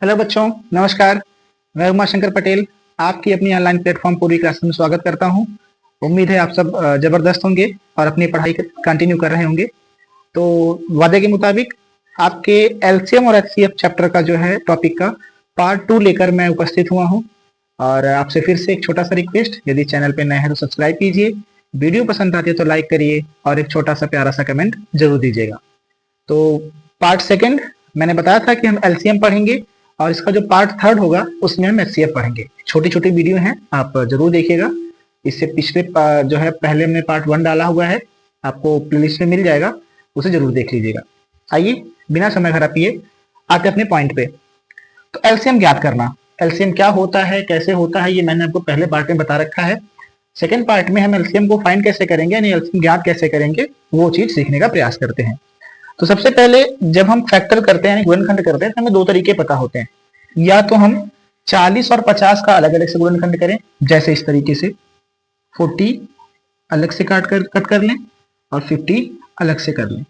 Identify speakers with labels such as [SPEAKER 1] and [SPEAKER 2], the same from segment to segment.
[SPEAKER 1] Hello बच्चों, नमस्कार। मैं उमाशंकर पटेल आपकी अपनी ऑनलाइन प्लेटफॉर्म पूरी क्लास में स्वागत करता हूं। उम्मीद है आप सब जबरदस्त होंगे और अपनी पढ़ाई कंटिन्यू कर रहे होंगे। तो वादे के मुताबिक आपके एलसीएम और एचसीएफ चैप्टर का जो है टॉपिक का पार्ट 2 लेकर मैं उपस्थित हुआ हूं। और आपसे फिर से एक छोटा सा रिक्वेस्ट, यदि चैनल पे नए हैं तो सब्सक्राइब कीजिए, वीडियो पसंद आती है तो लाइक करिए और एक छोटा सा प्यारा सा कमेंट जरूर दीजिएगा। तो पार्ट सेकंड मैंने बताया था कि हम एलसीएम पढ़ेंगे और इसका जो पार्ट थर्ड होगा उसमें हम एचसीएफ पढ़ेंगे। छोटी छोटी वीडियो हैं, आप जरूर देखिएगा। इससे पिछले जो है पहले हमने पार्ट 1 डाला हुआ है, आपको प्लेलिस्ट में मिल जाएगा, उसे जरूर देख लीजिएगा। आइए बिना समय खराब किए आते अपने पॉइंट पे। तो एलसीएम ज्ञात करना, एलसीएम क्या होता है, कैसे होता है, ये मैंने आपको पहले पार्ट में बता रखा है। सेकेंड पार्ट में हम एलसीएम को फाइंड कैसे करेंगे यानी एलसीएम ज्ञात कैसे करेंगे वो चीज सीखने का प्रयास करते हैं। तो सबसे पहले जब हम फैक्टर करते हैं यानी गुणनखंड करते हैं तो हमें दो तरीके पता होते हैं। या तो हम 40 और 50 का अलग अलग से गुणनखंड करें, जैसे इस तरीके से 40 अलग से कट कर लें और 50 अलग से कर लें,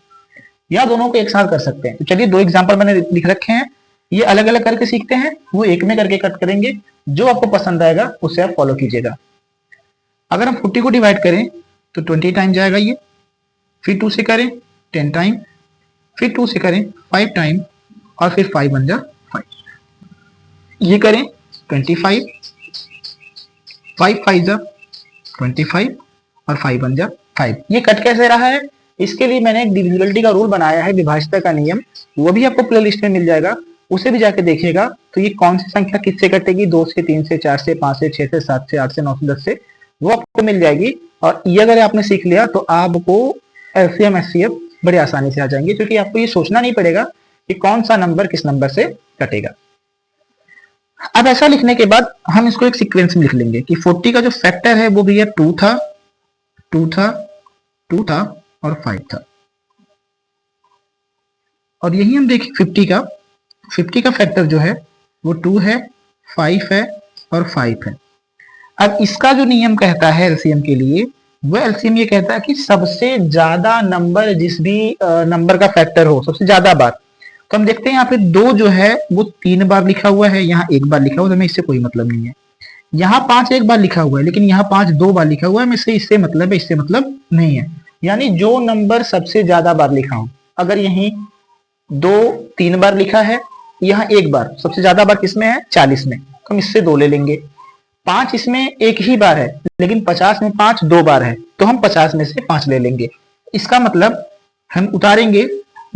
[SPEAKER 1] या दोनों को एक साथ कर सकते हैं। तो चलिए दो एग्जांपल मैंने लिख रखे हैं, ये अलग अलग करके सीखते हैं, वो एक में करके कट करेंगे। जो आपको पसंद आएगा उसे आप फॉलो कीजिएगा। अगर हम 40 को डिवाइड करें तो 20 टाइम जाएगा ये, फिर 2 से करें 10 टाइम, फिर 2 से करें 5 टाइम और फिर 5 बन जा 5। ये करें 25, 5 5 जा 25 और 5 बन जा 5। ये कट कैसे रहा है, इसके लिए मैंने एक डिविजिबिलिटी का रूल बनाया है, विभाज्यता का नियम, वो भी आपको प्लेलिस्ट में मिल जाएगा, उसे भी जाके देखिएगा। तो ये कौन सी संख्या किससे कटेगी, 2 से, 3 से, 4 से, 5 से, 6 से, 7 से, 8 से, 9 से, 10 से, वो आपको मिल जाएगी। और ये अगर आपने सीख लिया तो आपको एलसीएम एचसीएफ बड़ी आसानी से आ जाएंगे, क्योंकि आपको ये सोचना नहीं पड़ेगा कि कौन सा नंबर किस नंबर से कटेगा। अब ऐसा लिखने के बाद हम इसको एक सीक्वेंस में लिख लेंगे कि 40 का जो फैक्टर है वो भैया 2 था, 2 था, 2 था और 5 था। और यही हम देखें 50 का फैक्टर जो है वो 2 है, 5 है और 5 है। अब इसका जो नियम कहता है एलसीएम के लिए, वो एलसीएम ये कहता है कि सबसे ज्यादा नंबर जिस भी नंबर का फैक्टर हो सबसे ज्यादा बार। तो हम देखते हैं यहाँ पे 2 जो है वो 3 बार लिखा हुआ है, यहाँ 1 बार लिखा हुआ है, तो हमें इससे कोई मतलब नहीं है। यहाँ 5 1 बार लिखा हुआ है, लेकिन यहाँ 5 2 बार लिखा हुआ है, इससे मतलब है, इससे मतलब नहीं है। यानी जो नंबर सबसे ज्यादा बार लिखा हो, अगर यहीं 2 3 बार लिखा है, यहाँ 1 बार, सबसे ज्यादा बार किसमें है 40 में, तो हम इससे 2 ले लेंगे। 5 इसमें एक ही बार है, लेकिन 50 में 5 2 बार है, तो हम 50 में से 5 ले लेंगे। इसका मतलब हम उतारेंगे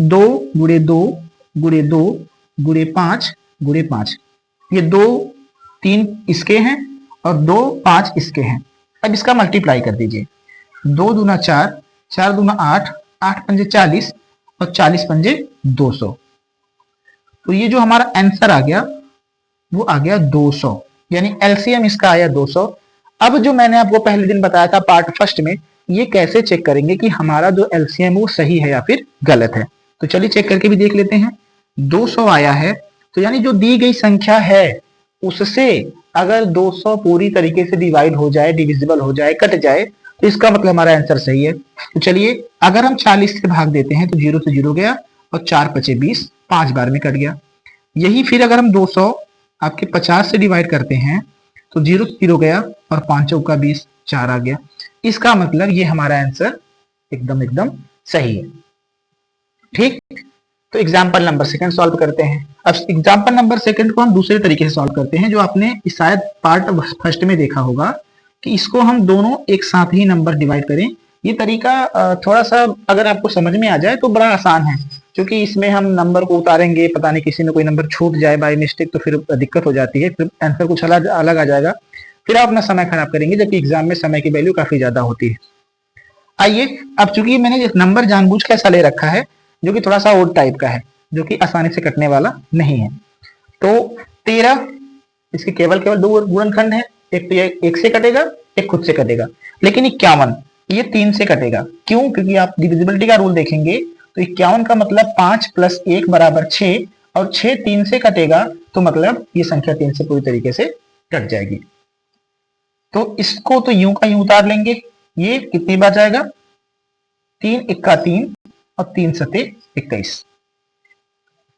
[SPEAKER 1] 2 गुणे 2 गुणे 2 गुणे 5 गुणे 5। ये 2 3 इसके हैं और 2 5 इसके हैं। अब इसका मल्टीप्लाई कर दीजिए, 2 दूना 4, 4 दूना 8, 8 पंजे 40 और 40 पंजे 200। तो ये जो हमारा आंसर आ गया वो आ गया 200, यानी एलसीएम इसका आया 200। अब जो मैंने आपको पहले दिन बताया था पार्ट फर्स्ट में, ये कैसे चेक करेंगे कि हमारा जो एलसीएम वो सही है या फिर गलत है। तो चलिए चेक करके भी देख लेते हैं। 200 आया है, तो यानी जो दी गई संख्या है उससे अगर 200 पूरी तरीके से डिवाइड हो जाए, डिविजिबल हो जाए, कट जाए, तो इसका मतलब हमारा आंसर सही है। तो चलिए अगर हम 40 से भाग देते हैं तो 0 से 0 गया और 4 पचे 20, 5 बार में कट गया। यही फिर अगर हम 200 आपके 50 से डिवाइड करते हैं तो 0 से 0 गया और 5 चौका 20, 4 आ गया। इसका मतलब ये हमारा आंसर एकदम एकदम सही है। ठीक, तो एग्जाम्पल नंबर सेकंड सॉल्व करते हैं। अब एग्जाम्पल नंबर सेकंड को हम दूसरे तरीके से सॉल्व करते हैं, जो आपने शायद पार्ट फर्स्ट में देखा होगा कि इसको हम दोनों एक साथ ही नंबर डिवाइड करें। ये तरीका थोड़ा सा अगर आपको समझ में आ जाए तो बड़ा आसान है, क्योंकि इसमें हम नंबर को उतारेंगे, पता नहीं किसी में कोई नंबर छूट जाए बाय मिस्टेक तो फिर दिक्कत हो जाती है, फिर आंसर कुछ अलग आ जाएगा, फिर आप अपना समय खराब करेंगे, जबकि एग्जाम में समय की वैल्यू काफी ज्यादा होती है। आइए, अब चूंकि मैंने नंबर जानबूझ के ऐसा ले रखा है जो कि थोड़ा सा ओड टाइप का है, जो कि आसानी से कटने वाला नहीं है। तो 13 इसके केवल दो गुणनखंड है, एक तो ये 1 से कटेगा, एक खुद से कटेगा। लेकिन 51 ये 3 से कटेगा। क्यों? क्योंकि आप डिविजिबिलिटी का रूल देखेंगे तो 51 का मतलब 5 + 1 = 6 और 6 3 से कटेगा, तो मतलब ये संख्या 3 से पूरी तरीके से कट जाएगी। तो इसको तो यूं का यूं उतार लेंगे, ये कितनी बार जाएगा, 3 × 3 और 3 × 7 = 21।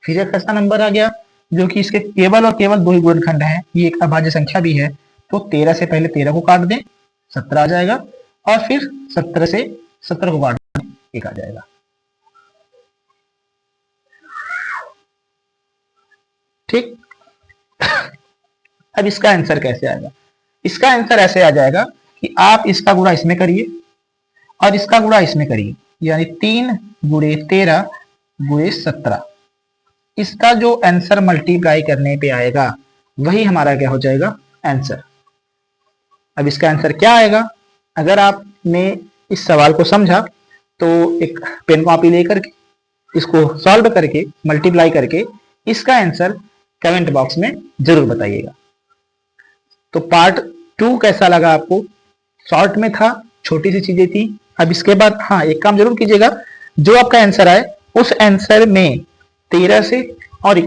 [SPEAKER 1] फिर एक ऐसा नंबर आ गया जो कि इसके केवल और केवल 2 ही गुणनखंड हैं, ये एक अभाज्य संख्या भी है, तो 13 से पहले 13 को काट दें, 17 आ जाएगा, और फिर 17 से 17 को काट दें, 1 आ जाएगा। ठीक। अब इसका आंसर कैसे आएगा? इसका आंसर ऐसे आ जाएगा कि आप इसका गुणा इसमें करिए और इसका गुणा इसमें करिए, यानी 3 गुणे 13 गुणे 17। इसका जो आंसर मल्टीप्लाई करने पे आएगा वही हमारा क्या हो जाएगा? आंसर। अब इसका आंसर क्या आएगा? अगर आपने इस सवाल को समझा तो एक पेन कॉपी लेकर के इसको सॉल्व करके मल्टीप्लाई करके इसका आंसर कमेंट बॉक्स में जरूर बताइएगा। तो पार्ट 2 कैसा लगा आपको? शॉर्ट में था, छोटी सी चीजें थी। अब इसके बाद हाँ, एक काम जरूर कीजिएगा, जो आपका आंसर आए उस आंसर में 13 से और